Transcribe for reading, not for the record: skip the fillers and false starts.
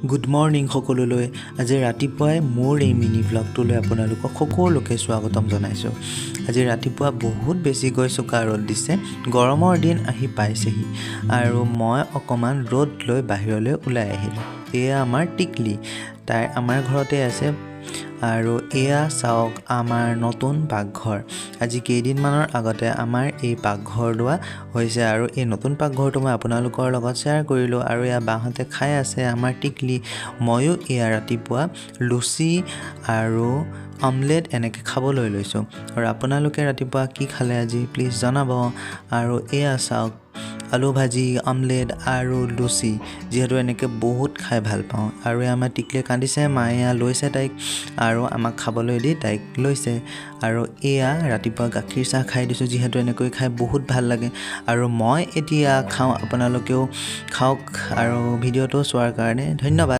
Good morning সকলোলৈ। আজি ৰাতিপুৱাই মোৰ এই মিনি ব্লগটোলৈ আপোনালোকক সকলোকে স্বাগতম জনাইছোঁ। আজি ৰাতিপুৱা বহুত বেছিকৈ চোকা ৰ'দ দিছে, গৰমৰ দিন আহি পাইছেহি আৰু মই অকণমান ৰ'দ লৈ বাহিৰলৈ ওলাই আহিলোঁ। এয়া আমাৰ টিকলি, তাই আমাৰ ঘৰতে আছে আৰু এয়া চাওক আমাৰ নতুন পাকঘৰ। আজি কেইদিনমানৰ আগতে আমাৰ এই পাকঘৰ লোৱা হৈছে আৰু এই নতুন পাকঘৰটো মই আপোনালোকৰ লগত শ্বেয়াৰ কৰিলোঁ আৰু এয়া বাহঁতে খাই আছে আমাৰ টিকলি। ময়ো এয়া ৰাতিপুৱা লুচি আৰু অমলেট এনেকৈ খাবলৈ লৈছোঁ আৰু আপোনালোকে ৰাতিপুৱা কি খালে আজি প্লিজ জনাব। আৰু এয়া চাওক আলু ভাজি, অমলেট আৰু লুচি, যিহেতু এনেকৈ বহুত খাই ভাল পাওঁ। আৰু আমাৰ টিকলিয়ে কান্দিছে, মায়ে লৈছে তাইক আৰু আমাক খাবলৈ দি তাইক লৈছে। আৰু এয়া ৰাতিপুৱা গাখীৰ চাহ খাই দিছোঁ, যিহেতু এনেকৈ খাই বহুত ভাল লাগে আৰু মই এতিয়া খাওঁ, আপোনালোকেও খাওক আৰু ভিডিঅ'টো চোৱাৰ কাৰণে ধন্যবাদ।